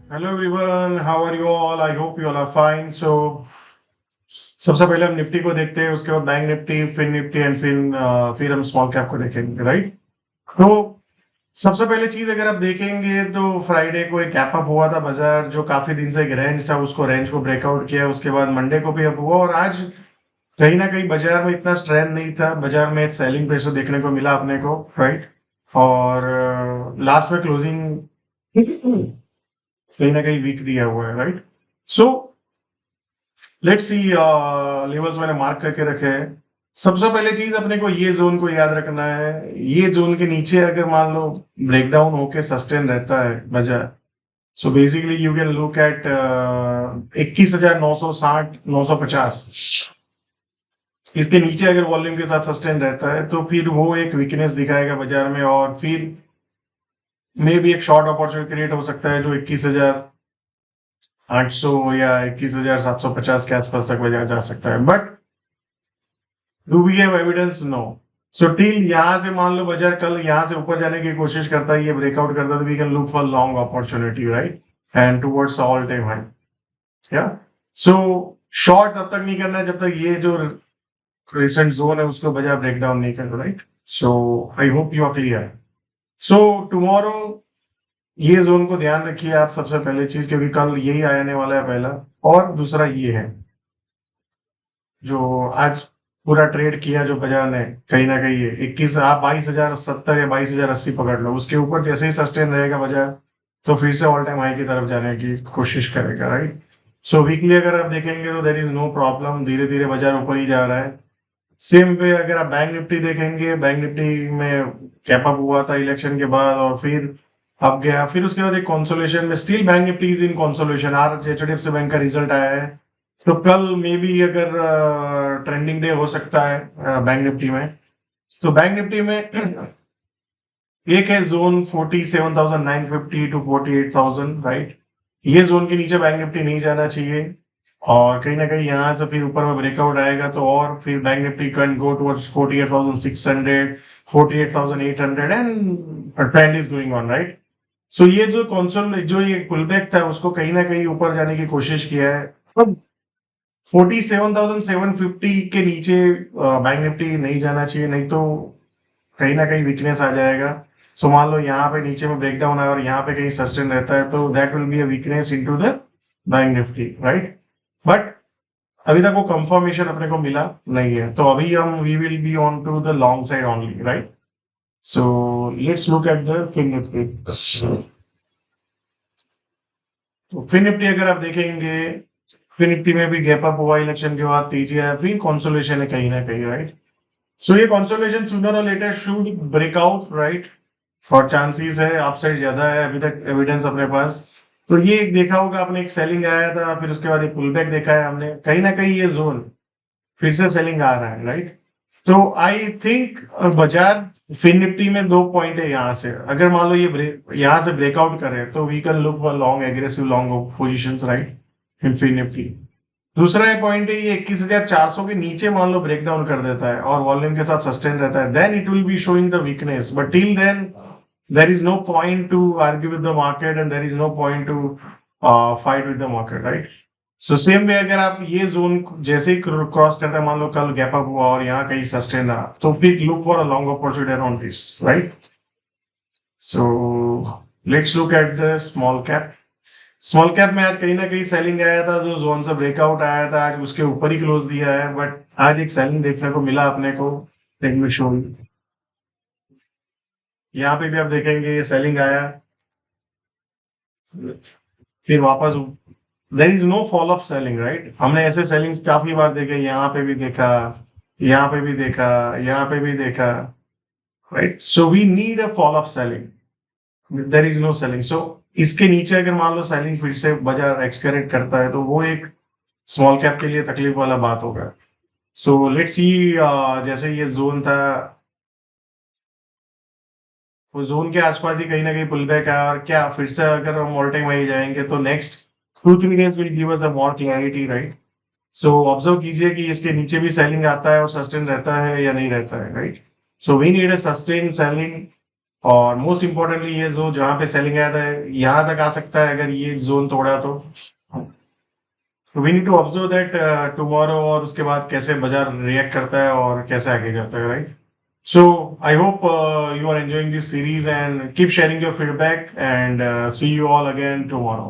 Hello everyone, how are you all? I hope you all are fine. सबसे पहले हम Nifty को देखते हैं, उसके बाद bank Nifty, fin Nifty and फिर हम स्मॉल कैप को देखेंगे, राइट? तो सबसे पहले चीज अगर आप देखेंगे तो फ्राइडे को एक गैप अप हुआ था बाजार, जो काफी दिन से एक रेंज था, उसको रेंज को ब्रेकआउट किया। उसके बाद मंडे को भी अप हुआ और आज कहीं ना कहीं बाजार में इतना स्ट्रेंथ नहीं था। बाजार में एक सेलिंग प्रेशर देखने को मिला अपने को, राइट? और लास्ट में क्लोजिंग कहीं ना कहीं वीक दिया हुआ है, right? So let's see, levels मैंने मार्क करके रखे हैं। सबसे पहले चीज अपने को ये जोन को याद रखना है। ये जोन के नीचे अगर मान लो ब्रेकडाउन होके सस्टेन रहता है बाजार, so basically you can look at 21,960, 950। इसके नीचे अगर वॉल्यूम के साथ सस्टेन रहता है तो फिर वो एक वीकनेस दिखाएगा बाजार में, और फिर मे भी एक शॉर्ट अपॉर्चुनिटी क्रिएट हो सकता है जो 21,800 या 21,750 के आसपास तक बाजार जा सकता है। But do we have evidence? No. So till यहां से मान लो बाजार कल यहां से ऊपर जाने की कोशिश करता है, ये ब्रेकआउट करता है, तो we can look for long opportunity, right? And towards all time high. क्या? सो शॉर्ट तब तक नहीं करना है जब तक ये जो रिसेंट जोन है उसको बाजार ब्रेक डाउन नहीं कर, right? So I hope you are clear. So tomorrow ये जोन को ध्यान रखिए आप, सबसे पहले चीज, क्योंकि कल यही आने वाला है पहला। और दूसरा ये है जो आज पूरा ट्रेड किया जो बाजार ने, कहीं ना कहीं ये 21, आप 22,070 या 22,080 पकड़ लो, उसके ऊपर जैसे ही सस्टेन रहेगा बाजार तो फिर से ऑल टाइम हाई की तरफ जाने की कोशिश करेगा, राइट? सो वीकली अगर आप देखेंगे तो देर इज नो प्रॉब्लम, धीरे धीरे बाजार ऊपर ही जा रहा है। सेम पे अगर आप बैंक निफ्टी देखेंगे, बैंक निफ्टी में कैप अप हुआ था इलेक्शन के बाद और फिर अब गया, फिर उसके बाद एक कंसोलेशन में, still bank Nifty is in consolation. आज एचडीएफसी बैंक का रिजल्ट आया है, तो कल मे बी अगर ट्रेंडिंग डे हो सकता है बैंक निफ्टी में। तो बैंक निफ्टी में एक है जोन 47,950 टू 48,000, राइट? ये जोन के नीचे बैंक निफ्टी नहीं जाना चाहिए, और कहीं ना कहीं यहाँ से फिर ऊपर में ब्रेकआउट आएगा तो और फिर bank Nifty can go towards 48,600, 48,800 and trend is going on, right? So ये जो कॉन्सोल जो ये पुलबैक था उसको कहीं ना कहीं ऊपर जाने की कोशिश किया है। अब 47,750 के नीचे बैंक निफ्टी नहीं जाना चाहिए, नहीं तो कहीं ना कहीं वीकनेस आ जाएगा। सो मान लो यहाँ पे नीचे में ब्रेकडाउन है और यहाँ पे कहीं सस्टेन रहता है तो that will be a weakness into the bank Nifty, right? But अभी तक वो कंफर्मेशन अपने को मिला नहीं है, तो अभी हम we will be on to the long side only, right? So let's look at the fin Nifty. तो फिन निफ्टी अगर आप देखेंगे, फिन निफ्टी में भी गैप अप हुआ इलेक्शन के बाद, तेजी आया, फिर कंसोलिडेशन है कहीं ना कहीं, राइट? सो ये कंसोलिडेशन सूनर और लेटर शुड ब्रेकआउट, राइट? और चांसेस है, अपसाइड ज्यादा है अभी तक एविडेंस अपने पास। तो ये एक देखा होगा आपने, एक सेलिंग आया था, फिर उसके बाद एक पुलबैक देखा है हमने, कहीं ना कहीं ये जोन फिर से सेलिंग आ रहा है, राइट? तो आई थिंक बाजार फिन निफ्टी में दो पॉइंट है यहाँ से, अगर मान लो ये यहाँ से ब्रेकआउट करे तो we can look for long aggressive long position, right? In fin Nifty. दूसरा पॉइंट है, ये 21,400 के नीचे मान लो ब्रेकडाउन कर देता है और वॉल्यूम के साथ सस्टेन रहता है, then it will be showing the weakness, but till then there is no point to argue with the market and there is no point to fight with the market, right? So same way अगर आप ये zone जैसे ही cross करते हैं, मान लो कल gap up हुआ और यहाँ कहीं सस्टेन रहा, तो फिर look for a long opportunity around this, right? So let's look at the small cap. Small cap में आज कहीं ना कहीं सेलिंग आया था, जो जोन से ब्रेकआउट आया था आज उसके ऊपर ही क्लोज दिया है, बट आज एक सेलिंग देखने को मिला अपने को। Let me show you. यहाँ पे भी आप देखेंगे ये सेलिंग आया, फिर वापस, there is no fall of selling, right? हमने ऐसे सेलिंग काफी बार देखे, यहाँ पे भी देखा, यहाँ पे भी देखा, यहाँ पे भी देखा, right? So we need a fall of selling, there is no selling. So इसके नीचे अगर मान लो सेलिंग फिर से बाजार एक्सकरेट करता है तो वो एक स्मॉल कैप के लिए तकलीफ वाला बात होगा। सो लेट्स सी, जैसे ये जोन था, वो जोन के आसपास ही कहीं ना कहीं पुल बैक है, और क्या फिर से अगर हम ऑल टाइम हाई जाएंगे तो next 2-3 days will give us a more clarity, right? So observe कीजिए कि इसके नीचे भी सेलिंग आता है और सस्टेन रहता है या नहीं रहता है, right? So we need a sustain selling और मोस्ट इम्पोर्टेंटली ये जोन जहां पे सेलिंग आया था यहाँ तक आ सकता है अगर ये जोन तोड़ा तो we need to observe that tomorrow और उसके बाद कैसे बाजार रिएक्ट करता है और कैसे आगे जाता है right so I hope you are enjoying this series and keep sharing your feedback and see you all again tomorrow.